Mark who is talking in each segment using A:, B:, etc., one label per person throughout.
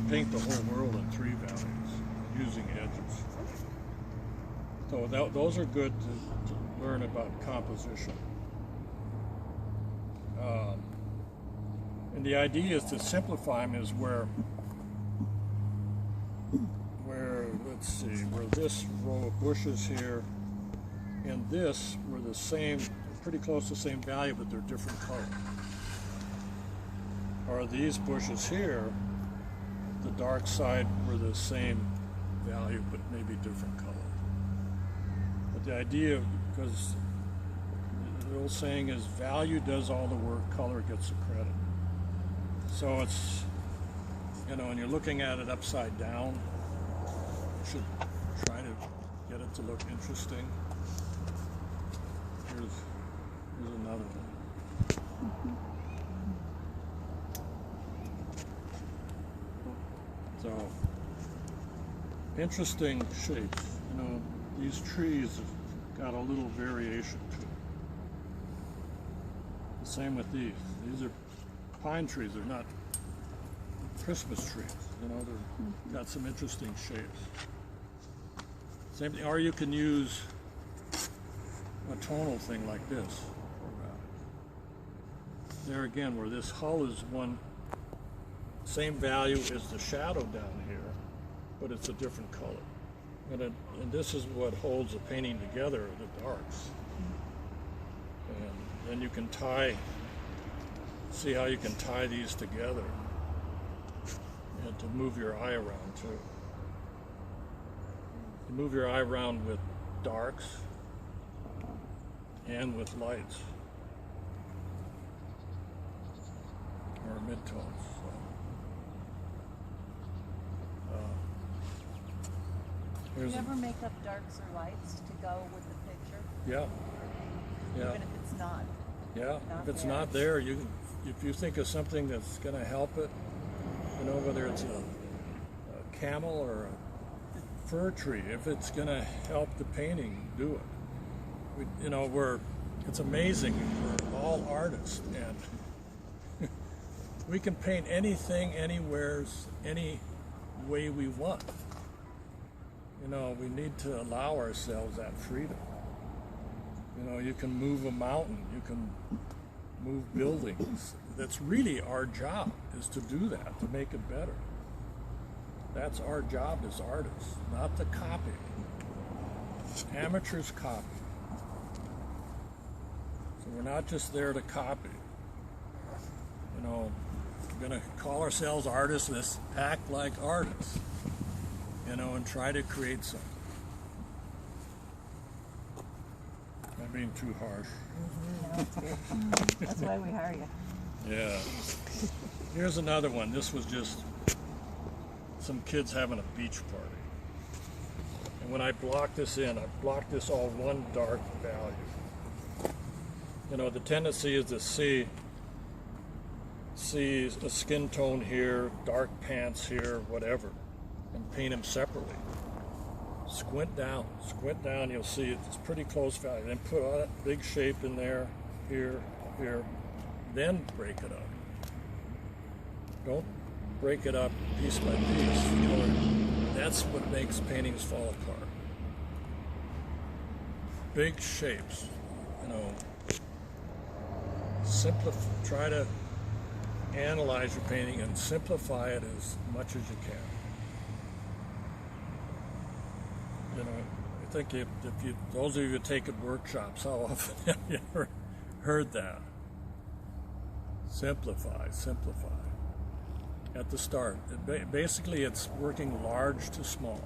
A: paint the whole world in 3 values using edges. So those are good to learn about composition. And the idea is to simplify them is where let's see, where this row of bushes here and this were the same, pretty close to the same value, but they're different color. Or these bushes here, the dark side were the same value, but maybe different color. But the idea, because the old saying is value does all the work, color gets the credit. So it's, you know, when you're looking at it upside down, you should try to get it to look interesting. Here's another one. So, interesting shapes. You know, these trees have got a little variation to it. The same with these. These are pine trees. They're not Christmas trees. You know, they've got some interesting shapes. Same thing. Or you can use a tonal thing like this. There again, where this hull is one same value as the shadow down here, but it's a different color. And this is what holds the painting together, the darks. And then you can see how you can tie these together and to move your eye around too. You move your eye around with darks and with lights or midtones.
B: Do you ever make up darks or lights to go with the picture?
A: Yeah. Yeah.
B: Even if it's not.
A: Yeah. If it's not there, if you think of something that's going to help it, you know, whether it's a camel or a fir tree, if it's going to help the painting, do it. It's amazing. We're all artists, and we can paint anything, anywheres, any way we want. You know, we need to allow ourselves that freedom. You know, you can move a mountain, you can move buildings. That's really our job, is to do that, to make it better. That's our job as artists, not to copy. Amateurs copy. So we're not just there to copy. You know, we're going to call ourselves artists, let's act like artists. You know, and try to create something. I'm being too harsh.
B: No, that's good. That's why we hire you.
A: Yeah. Here's another one. This was just some kids having a beach party. And when I blocked this in, I blocked this all one dark value. You know, the tendency is to see a skin tone here, dark pants here, whatever, and paint them separately. Squint down, you'll see it's pretty close value. Then put all that big shape in there, here, then break it up. Don't break it up piece by piece. That's what makes paintings fall apart. Big shapes, you know. Try to analyze your painting and simplify it as much as you can. You know, I think those of you who take workshops, how often have you ever heard that? Simplify. At the start. Basically, it's working large to small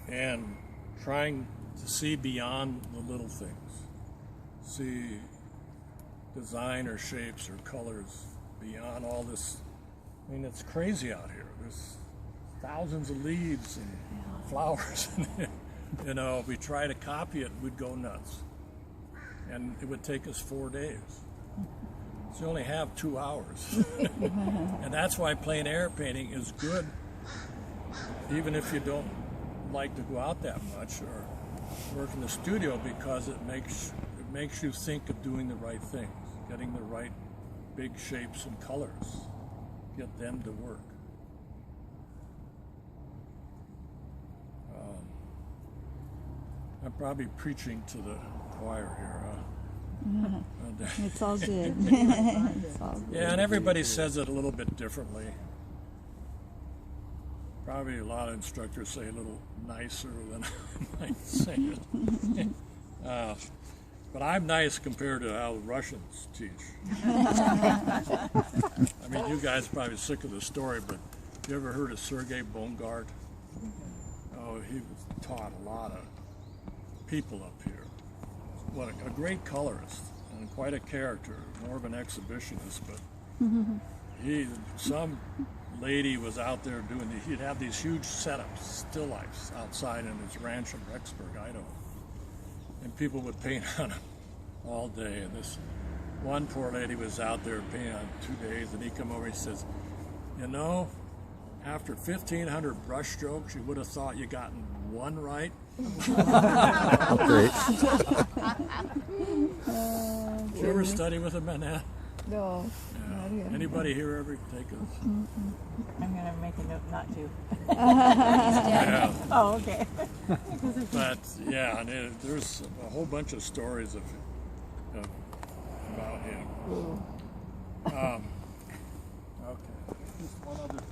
A: and trying to see beyond the little things. See design or shapes or colors beyond all this. I mean, it's crazy out here. There's thousands of leaves and flowers. You know, if we try to copy it, we'd go nuts. And it would take us 4 days. So you only have 2 hours. And that's why plein air painting is good, even if you don't like to go out that much or work in the studio, because it makes you think of doing the right things, getting the right big shapes and colors, get them to work. I'm probably preaching to the choir here.
C: It's all good. It's all good.
A: Yeah, and everybody says it a little bit differently. Probably a lot of instructors say a little nicer than I might say it. But I'm nice compared to how the Russians teach. I mean, you guys are probably sick of the story, but you ever heard of Sergei Bongard? Oh, he was taught a lot of people up here. What a great colorist and quite a character, more of an exhibitionist, but some lady was out there doing he'd have these huge setups, still lifes outside in his ranch in Rexburg, Idaho. And people would paint on him all day. And this one poor lady was out there painting on 2 days, and he come over and he says, you know, after 1,500 brush strokes, you would have thought you gotten one right.
D: Great.
A: Did you ever study with him on that?
C: No.
A: Yeah. Anybody here ever take a...
E: I'm going to make a note not to.
A: Yeah.
E: Oh, okay.
A: But yeah, and there's a whole bunch of stories about him. Okay. Just one other